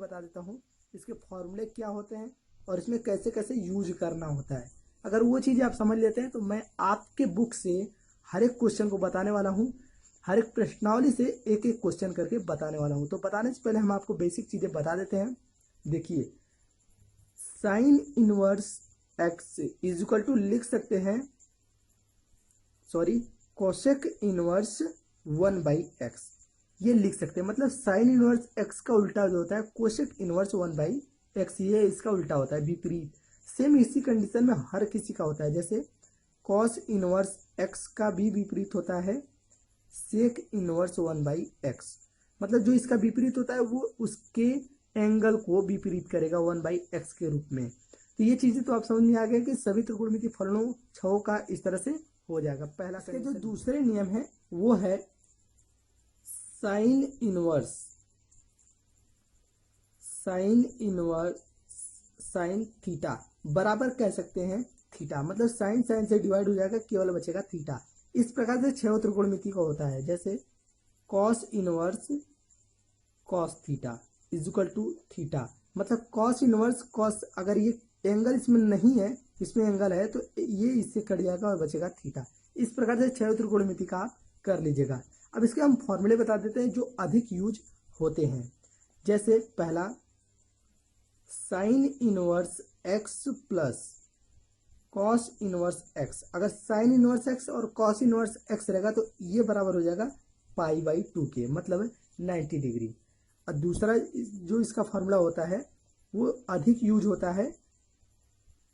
बता देता हूँ इसके फॉर्मूले क्या होते हैं और इसमें कैसे कैसे यूज करना होता है। अगर वो चीज़ें आप समझ लेते हैं तो मैं आपके बुक से हर एक क्वेश्चन को बताने वाला हूँ, हर एक प्रश्नावली से एक एक क्वेश्चन करके बताने वाला हूँ। तो बताने से पहले हम आपको बेसिक चीज़ें बता देते हैं। देखिए, sine inverse x is equal to लिख सकते हैं, कोसेक इनवर्स 1/x ये लिख सकते हैं। मतलब साइन इनवर्स एक्स का उल्टा जो होता है कोसेक इनवर्स 1/x, ये इसका उल्टा होता है, विपरीत। सेम इसी कंडीशन में हर किसी का होता है। जैसे कॉस इनवर्स एक्स का भी विपरीत होता है सेक इनवर्स 1/x। मतलब जो इसका विपरीत होता है वो उसके एंगल को विपरीत करेगा 1/x के रूप में। तो ये चीजें तो आप समझ में आ गया कि सभी त्रिकोणमिति फलनों छो का इस तरह से हो जाएगा। पहला के जो दूसरे नियम है वो है साइन इनवर्स साइन थीटा बराबर कह सकते हैं थीटा। मतलब साइन साइन से डिवाइड हो जाएगा, केवल बचेगा थीटा। इस प्रकार से छह त्रिकोणमिति का होता है। जैसे cos inverse cos theta is equal to theta. मतलब कॉस इनवर्स कॉस, अगर ये एंगल इसमें नहीं है, इसमें एंगल है, तो ये इससे कट जाएगा और बचेगा थीटा। इस प्रकार से छह त्रिकोणमिति का आप कर लीजिएगा। अब इसके हम फॉर्मूले बता देते हैं जो अधिक यूज होते हैं। जैसे पहला sign inverse x plus cos inverse x. अगर साइन इनवर्स एक्स और कॉस इनवर्स एक्स रहेगा तो ये बराबर हो जाएगा π/2 के, मतलब 90 डिग्री। और दूसरा जो इसका फॉर्मूला होता है वो अधिक यूज होता है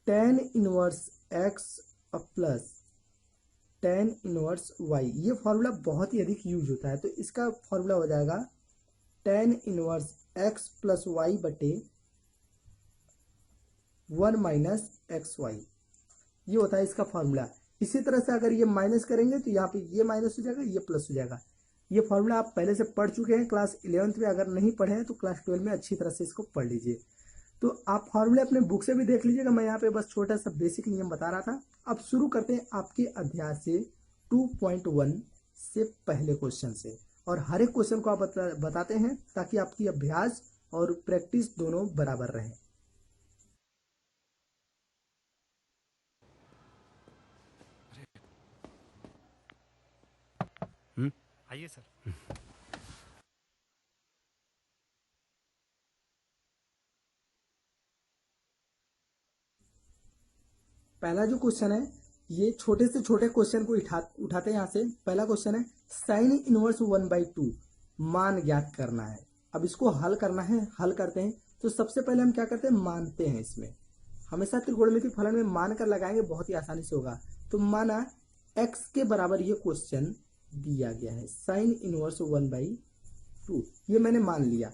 tan inverse x plus tan inverse y. ये फॉर्मूला बहुत ही अधिक यूज होता है। तो इसका फॉर्मूला हो जाएगा tan inverse x plus y बटे 1 माइनस एक्स वाई। ये होता है इसका फॉर्मूला। इसी तरह से अगर ये माइनस करेंगे तो यहाँ पे ये माइनस हो जाएगा, ये प्लस हो जाएगा। ये फॉर्मूला आप पहले से पढ़ चुके हैं क्लास 11th में। अगर नहीं पढ़े हैं तो क्लास 12 में अच्छी तरह से इसको पढ़ लीजिए। तो आप फॉर्मूले अपने बुक से भी देख लीजिएगा। मैं यहाँ पे बस छोटा सा बेसिक नियम बता रहा था। अब शुरू करते हैं आपके अध्याय से 2.1 से पहले क्वेश्चन से, और हर एक क्वेश्चन को आप बताते हैं ताकि आपकी अभ्यास और प्रैक्टिस दोनों बराबर रहे। आइए सर। पहला जो क्वेश्चन है, ये छोटे से छोटे क्वेश्चन को उठाते हैं यहाँ से। पहला क्वेश्चन है साइन इनवर्स 1/2 मान ज्ञात करना है। अब इसको हल करना है, हल करते हैं। तो सबसे पहले हम क्या करते हैं, मानते हैं। इसमें हमेशा त्रिकोणमिति फलन में मान कर लगाएंगे, बहुत ही आसानी से होगा। तो माना x के बराबर ये क्वेश्चन दिया गया है साइन इनवर्स 1/2, ये मैंने मान लिया।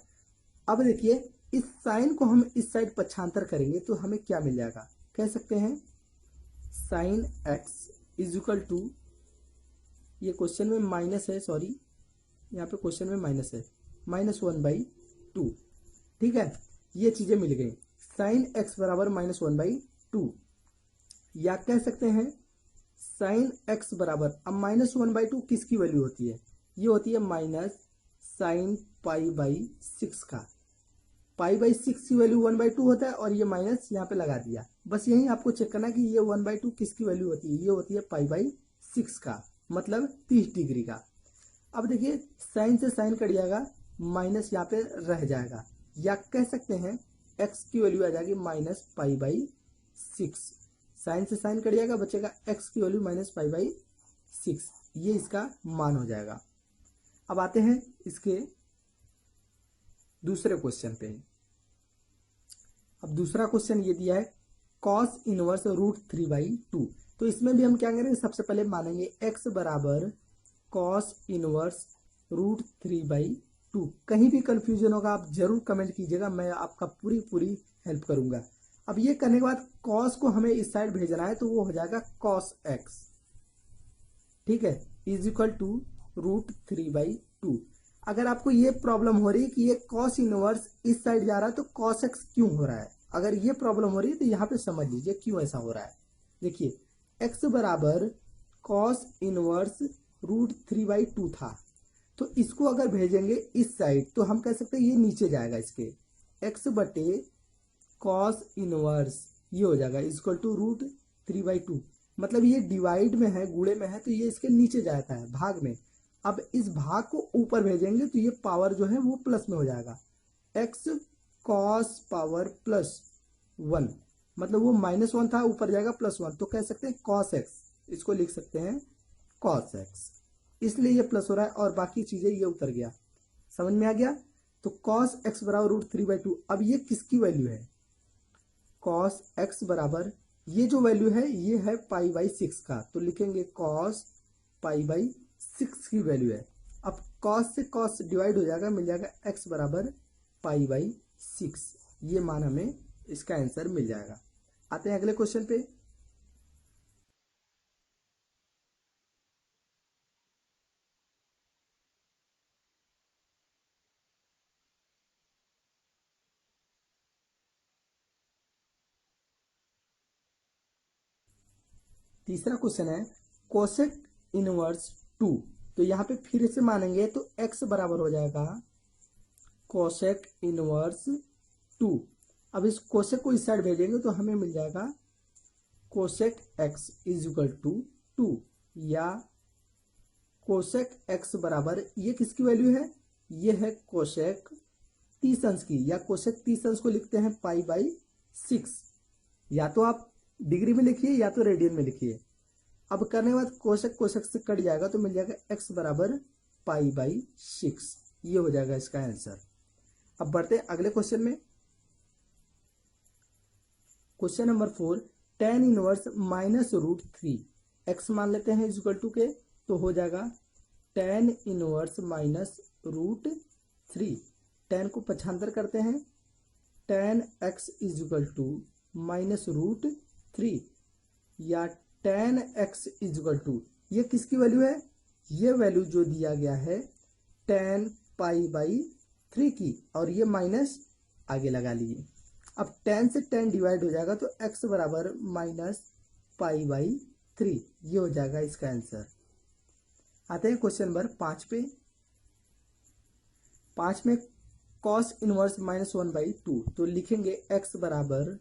अब देखिए, इस साइन को हम इस साइड पक्षांतर करेंगे तो हमें क्या मिल जाएगा। कह सकते हैं sine x is equal to, ये क्वेश्चन में माइनस है, सॉरी यहाँ पे क्वेश्चन में माइनस है, -1/2। ठीक है, ये चीजें मिल गई। साइन एक्स बराबर -1/2, या कह सकते हैं साइन एक्स बराबर, अब -1/2 किसकी वैल्यू होती है, ये होती है माइनस साइन π/6 का। π/6 की वैल्यू 1/2 होता है, और ये माइनस यहाँ पे लगा दिया। बस यही आपको चेक करना कि ये 1/2 किसकी वैल्यू होती है, ये होती है π/6 का, मतलब 30 डिग्री का। अब देखिए, साइन से साइन कट जाएगा, माइनस यहाँ पे रह जाएगा, या कह सकते हैं x की वैल्यू आ जाएगी -π/6। साइन से साइन कट जाएगा, बचेगा x की वैल्यू -π/6। ये इसका मान हो जाएगा। अब आते हैं इसके दूसरे क्वेश्चन पे। अब दूसरा क्वेश्चन ये दिया है cos इनवर्स √3/2। तो इसमें भी हम क्या करेंगे, सबसे पहले मानेंगे x बराबर cos इनवर्स √3/2। कहीं भी कंफ्यूजन होगा आप जरूर कमेंट कीजिएगा, मैं आपका पूरी हेल्प करूंगा। अब ये करने के बाद cos को हमें इस साइड भेजना है, तो वो हो जाएगा cos x, ठीक है, इज इक्वल टू √3/2। अगर आपको ये प्रॉब्लम हो रही है कि ये cos इनवर्स इस साइड जा रहा है तो cos x क्यों हो रहा है, अगर ये प्रॉब्लम हो रही है तो यहाँ पे समझ लीजिए क्यों ऐसा हो रहा है। देखिए, x बराबर cos इनवर्स √3/2 था, तो इसको अगर भेजेंगे इस साइड तो हम कह सकते हैं ये नीचे जाएगा इसके, एक्स बटे कॉस इनवर्स ये हो जाएगा इक्वल टू रूट 3/2। मतलब ये डिवाइड में है, गुणे में है, तो ये इसके नीचे जाता है भाग में। अब इस भाग को ऊपर भेजेंगे तो ये पावर जो है वो प्लस में हो जाएगा, एक्स कॉस पावर प्लस 1। मतलब वो -1 था, ऊपर जाएगा +1, तो कह सकते हैं कॉस एक्स, इसको लिख सकते हैं कॉस एक्स, इसलिए ये प्लस हो रहा है और बाकी चीजें ये उतर गया। समझ में आ गया? तो कॉस एक्स बराबर रूट 3/2। अब ये किसकी वैल्यू है? कॉस एक्स बराबर ये जो वैल्यू है ये है π/6 का, तो लिखेंगे कॉस π/6 की वैल्यू है। अब कॉस से कॉस डिवाइड हो जाएगा, मिल जाएगा एक्स बराबर π/6। ये मान हमें इसका आंसर मिल जाएगा। आते हैं अगले क्वेश्चन पे। तीसरा क्वेश्चन है कोसेक इनवर्स 2। तो यहाँ पे फिर से मानेंगे तो x बराबर हो जाएगा कोसेक इनवर्स 2। अब इस कोसेक को इस साइड भेजेंगे तो हमें मिल जाएगा cosec x is equal to 2, या कोसेक x बराबर ये किसकी वैल्यू है? ये है कोसेक 30 अंश की, या कोसेक 30 अंश को लिखते हैं π/6। या तो आप डिग्री में लिखिए या तो रेडियन में लिखिए। अब करने के बाद कोसेक कोसेक से कट जाएगा तो मिल जाएगा x बराबर π/6। ये हो जाएगा इसका आंसर। अब बढ़ते हैं अगले क्वेश्चन में। Question number 4, tan inverse -√3 x मान लेते हैं इक्वल टू के, तो हो जाएगा tan इनवर्स -√3। tan को पक्षांतर करते हैं, tan x is equal to -√3, या tan x is equal to ये किसकी वैल्यू है? ये वैल्यू जो दिया गया है tan π/3 की, और ये माइनस आगे लगा लिए। अब tan से tan डिवाइड हो जाएगा तो x बराबर -π/3। ये हो जाएगा इसका आंसर। आते हैं क्वेश्चन नंबर 5 पे। 5 में cos इनवर्स -1/2, तो लिखेंगे x बराबर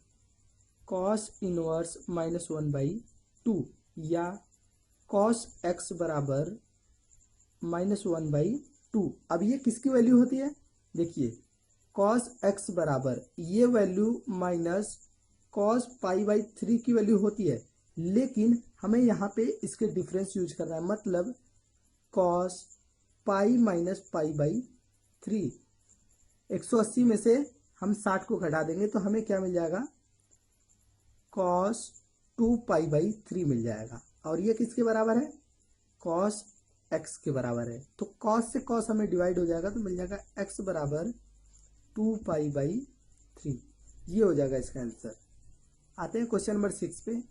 cos इनवर्स -1/2, या cos x बराबर -1/2। अब ये किसकी वैल्यू होती है? देखिए cos x बराबर ये वैल्यू माइनस cos π/3 की वैल्यू होती है, लेकिन हमें यहाँ पे इसके डिफरेंस यूज करना है। मतलब cos π - π/3, 180 में से हम 60 को घटा देंगे तो हमें क्या मिल जाएगा? cos 2π/3 मिल जाएगा। और ये किसके बराबर है? cos x के बराबर है। तो cos से cos हमें डिवाइड हो जाएगा तो मिल जाएगा x बराबर 2π/3। ये हो जाएगा इसका आंसर। आते हैं क्वेश्चन नंबर 6 पे।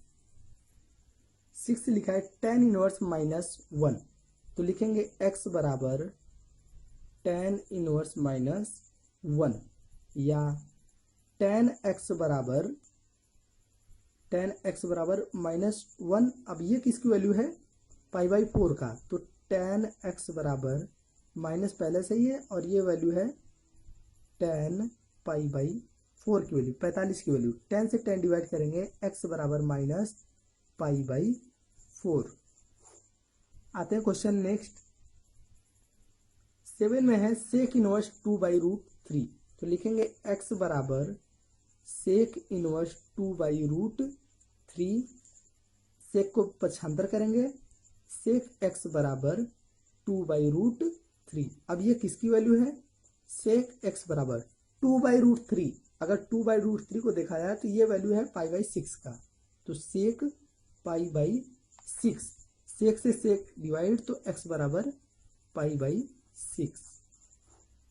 6 लिखा है tan इनवर्स -1, तो लिखेंगे x बराबर tan इनवर्स -1, या tan x बराबर -1। अब ये किसकी वैल्यू है? π/4 का, तो tan x बराबर माइनस पहले से ही है, और ये वैल्यू है tan π/4 की वैल्यू, 45 की वैल्यू। tan से tan डिवाइड करेंगे, x बराबर -π/4। आते हैं क्वेश्चन नेक्स्ट। 7 में है sec इनवर्स 2/√3, तो लिखेंगे x बराबर sec इनवर्स 2/√3। sec को पक्षांतर करेंगे, sec x बराबर 2/√3। अब ये किसकी वैल्यू है? sec x बराबर 2/√3। अगर 2/√3 को देखा जाए तो ये वैल्यू है π/6 का, तो sec π/6, sec से sec डिवाइड, तो x बराबर π/6।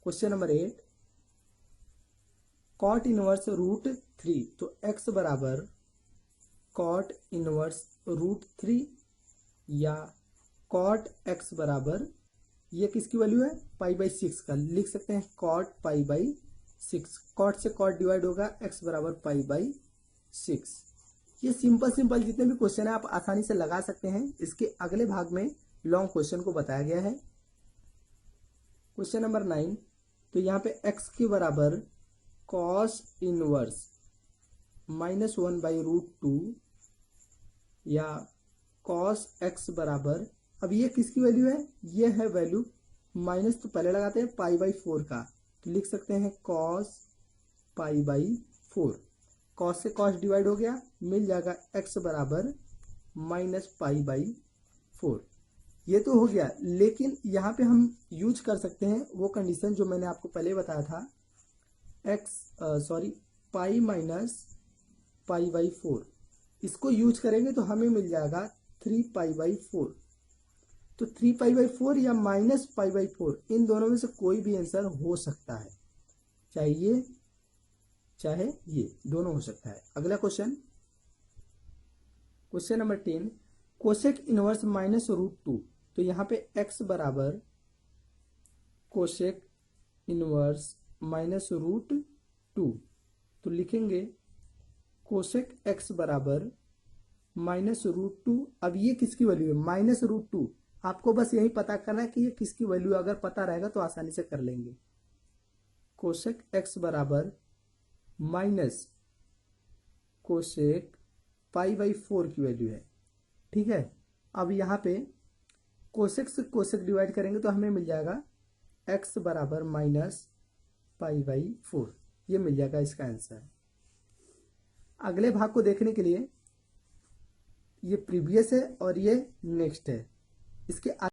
क्वेश्चन नंबर 8, cot इनवर्स √3, तो x बराबर cot इनवर्स √3, या cot x बराबर ये किसकी वैल्यू है? π/6 का, लिख सकते हैं cot π/6। cot से cot डिवाइड होगा, x बराबर π/6। ये सिंपल जितने भी क्वेश्चन है आप आसानी से लगा सकते हैं। इसके अगले भाग में लॉन्ग क्वेश्चन को बताया गया है। क्वेश्चन नंबर 9, तो यहाँ पे x के बराबर कॉस इनवर्स -1/√2 या कॉस x बराबर, अब ये किसकी वैल्यू है, ये है वैल्यू माइनस, तो पहले लगाते हैं π/4 का, तो लिख सकते हैं कॉस π/4। कॉस से कॉस डिवाइड हो गया, मिल जाएगा x बराबर -π/4। ये तो हो गया, लेकिन यहाँ पे हम यूज कर सकते हैं वो कंडीशन जो मैंने आपको पहले बताया था, पाई माइनस π/4। इसको यूज करेंगे तो हमें मिल जाएगा 3π/4। तो 3π/4 या -π/4, इन दोनों में से कोई भी आंसर हो सकता है, चाहे ये चाहे ये, दोनों हो सकता है। अगला क्वेश्चन नंबर 10, कोसेक इनवर्स -√2। तो यहाँ पे x बराबर कोसेक इनवर्स -√2, तो लिखेंगे कोसेक x बराबर -√2। अब ये किसकी वैल्यू है, -√2। आपको बस यही पता करना है कि ये किसकी वैल्यू, अगर पता रहेगा तो आसानी से कर लेंगे। कोसेक x बराबर माइनस कोसेक π/4 की वैल्यू है, ठीक है। अब यहाँ पे कोसेक से कोसेक डिवाइड करेंगे तो हमें मिल जाएगा x बराबर -π/4, ये मिल जाएगा इसका आंसर। अगले भाग को देखने के लिए, ये प्रीवियस है और ये नेक्स्ट है, इसके